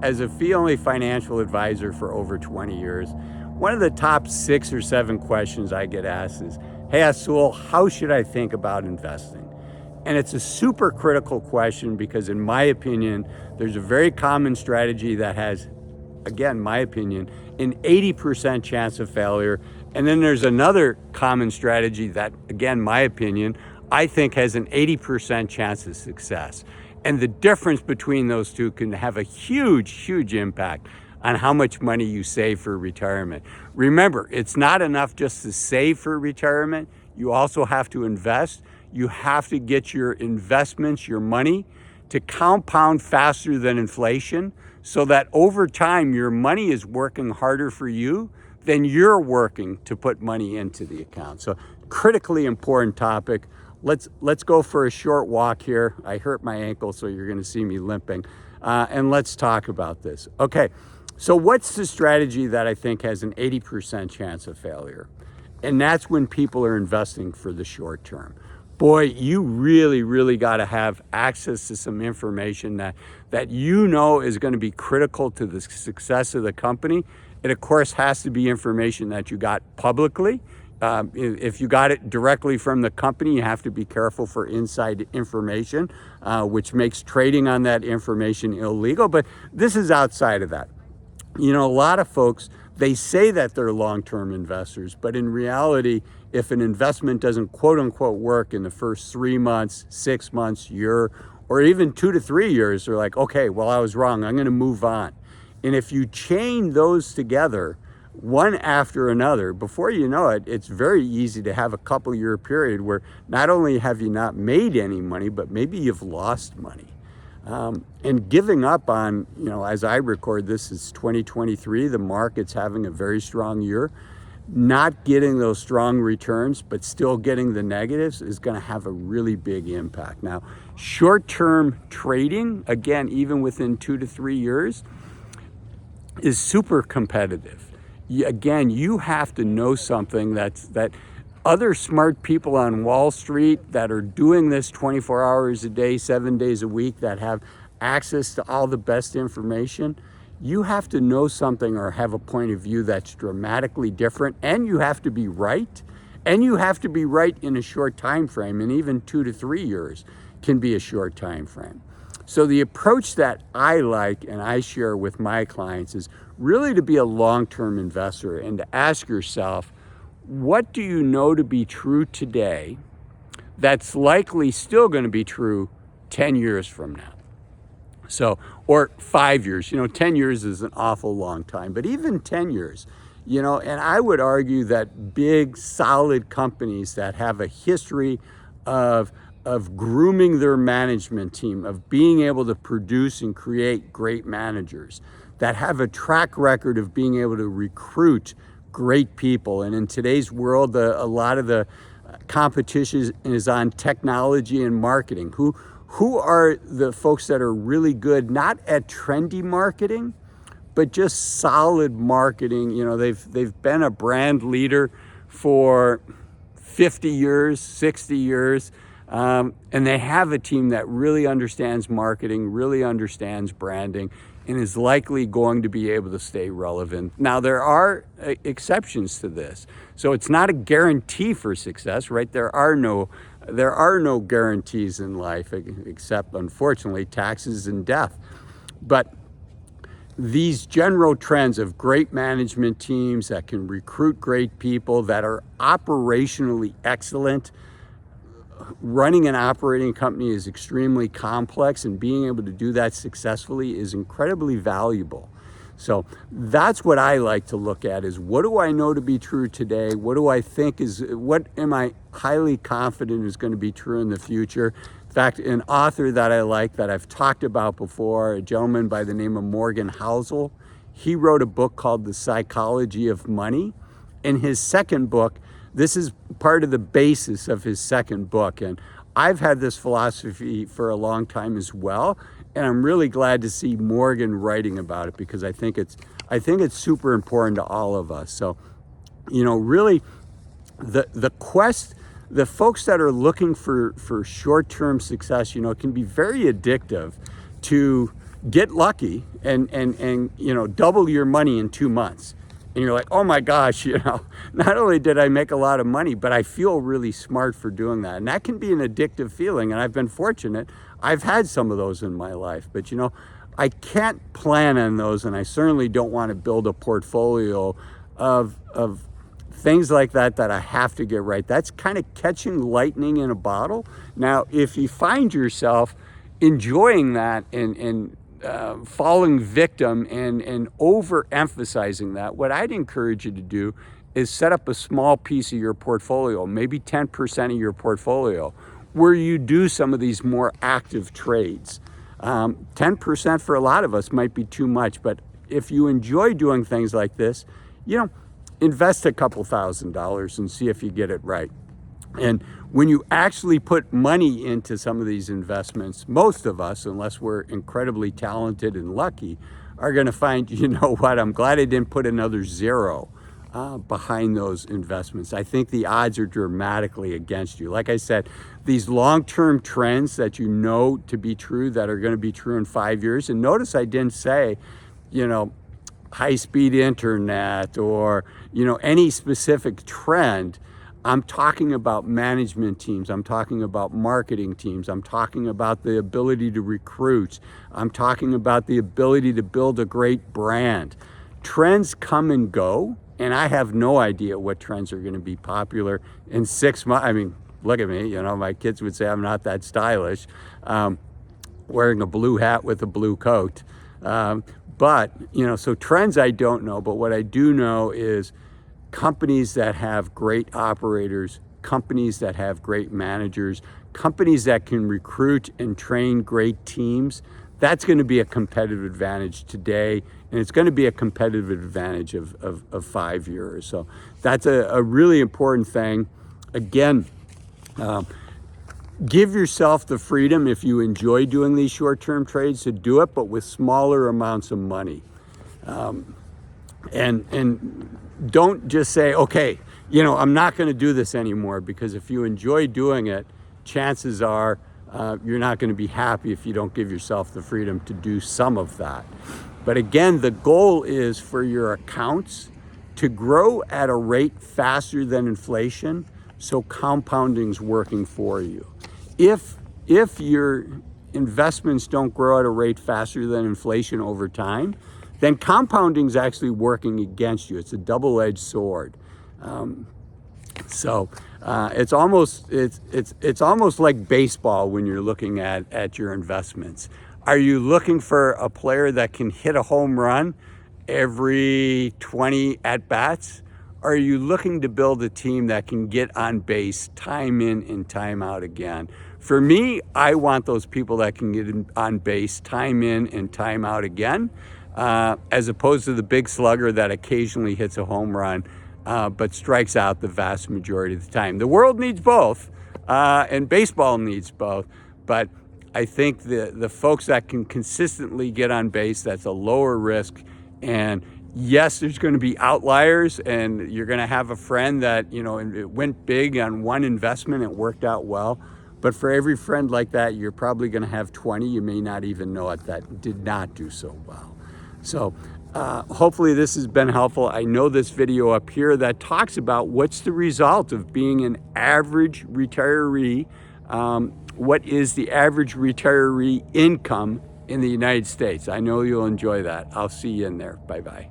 as a fee-only financial advisor for over 20 years, one of the top 6 or 7 questions I get asked is, hey, Azul, how should I think about investing? And it's a super critical question because, in my opinion, there's a very common strategy that has, again, my opinion, an 80% chance of failure. And then there's another common strategy that, again, my opinion, I think has an 80% chance of success. And the difference between those two can have a huge impact on how much money you save for retirement. Remember, it's not enough just to save for retirement. You also have to invest. You have to get your investments, your money, to compound faster than inflation, so that over time your money is working harder for you than you're working to put money into the account. So critically important topic. Let's go for a short walk here. I hurt my ankle, so you're gonna see me limping. And let's talk about this. Okay, so what's the strategy that I think has an 80% chance of failure? And that's when people are investing for the short term. Boy, you really got to have access to some information that you know is going to be critical to the success of the company. It, of course, has to be information that you got publicly. If you got it directly from the company, you have to be careful for inside information, which makes trading on that information illegal. But this is outside of that. You know, a lot of folks, they say that they're long-term investors, but in reality, if an investment doesn't quote unquote work in the first 3 months, 6 months, year, or even 2 to 3 years, they're like, okay, well, I was wrong, I'm gonna move on. And if you chain those together, one after another, before you know it, it's very easy to have a couple year period where not only have you not made any money, but maybe you've lost money. And giving up on, you know, as I record this, it's 2023, the market's having a very strong year. Not getting those strong returns, but still getting the negatives is going to have a really big impact. Now, short-term trading, again, even within 2 to 3 years, is super competitive. Again, you have to know something that other smart people on Wall Street that are doing this 24 hours a day, 7 days a week, that have access to all the best information, you have to know something or have a point of view that's dramatically different, and you have to be right, and you have to be right in a short time frame, and even 2 to 3 years can be a short time frame. So the approach that I like and I share with my clients is really to be a long-term investor and to ask yourself, what do you know to be true today that's likely still going to be true 10 years from now? So, or 5 years, 10 years is an awful long time, but even 10 years, and I would argue that big, solid companies that have a history of grooming their management team, of being able to produce and create great managers, that have a track record of being able to recruit great people. And in today's world, a lot of the competition is on technology and marketing. Who are the folks that are really good, not at trendy marketing, but just solid marketing? They've been a brand leader for 50 years, 60 years, and they have a team that really understands marketing, really understands branding, and is likely going to be able to stay relevant. Now, there are exceptions to this. So it's not a guarantee for success, right? There are no guarantees in life, except, unfortunately, taxes and death. But these general trends of great management teams that can recruit great people, that are operationally excellent. Running an operating company is extremely complex, and being able to do that successfully is incredibly valuable. So that's what I like to look at, is what do I know to be true today? What am I highly confident is going to be true in the future? In fact, an author that I like, that I've talked about before, a gentleman by the name of Morgan Housel, he wrote a book called The Psychology of Money. In his second book, this is part of the basis of his second book. And I've had this philosophy for a long time as well. And I'm really glad to see Morgan writing about it, because I think it's super important to all of us. So, really the folks that are looking for short-term success, it can be very addictive to get lucky and double your money in 2 months. And you're like, oh my gosh, not only did I make a lot of money, but I feel really smart for doing that. And that can be an addictive feeling. And I've been fortunate. I've had some of those in my life, but I can't plan on those. And I certainly don't want to build a portfolio of things like that I have to get right. That's kind of catching lightning in a bottle. Now, if you find yourself enjoying that and falling victim and overemphasizing that, what I'd encourage you to do is set up a small piece of your portfolio, maybe 10% of your portfolio, where you do some of these more active trades. 10% for a lot of us might be too much, but if you enjoy doing things like this, invest a couple $1,000s and see if you get it right. And when you actually put money into some of these investments, most of us, unless we're incredibly talented and lucky, are going to find, what, I'm glad I didn't put another zero behind those investments. I think the odds are dramatically against you. Like I said, these long-term trends that you know to be true, that are going to be true in 5 years. And notice I didn't say, high-speed internet or, any specific trend. I'm talking about management teams. I'm talking about marketing teams. I'm talking about the ability to recruit. I'm talking about the ability to build a great brand. Trends come and go, and I have no idea what trends are going to be popular in 6 months. I mean, look at me. My kids would say I'm not that stylish, wearing a blue hat with a blue coat. But, so trends I don't know, but what I do know is companies that have great operators, companies that have great managers, companies that can recruit and train great teams, that's going to be a competitive advantage today, and it's going to be a competitive advantage of 5 years. So that's a really important thing. Again, give yourself the freedom, if you enjoy doing these short-term trades, to do it, but with smaller amounts of money. And don't just say, okay, I'm not going to do this anymore, because if you enjoy doing it, chances are you're not going to be happy if you don't give yourself the freedom to do some of that. But again, the goal is for your accounts to grow at a rate faster than inflation, so compounding's working for you. If your investments don't grow at a rate faster than inflation over time, then compounding is actually working against you. It's a double-edged sword. It's almost like baseball when you're looking at your investments. Are you looking for a player that can hit a home run every 20 at-bats? Or are you looking to build a team that can get on base time in and time out again? For me, I want those people that can get on base time in and time out again, as opposed to the big slugger that occasionally hits a home run, but strikes out the vast majority of the time. The world needs both, and baseball needs both, but I think the folks that can consistently get on base, that's a lower risk. And yes, there's going to be outliers, and you're going to have a friend that, it went big on one investment, it worked out well. But for every friend like that, you're probably going to have 20, you may not even know it, that did not do so well. So hopefully this has been helpful. I know this video up here that talks about what's the result of being an average retiree. What is the average retiree income in the United States? I know you'll enjoy that. I'll see you in there. Bye-bye.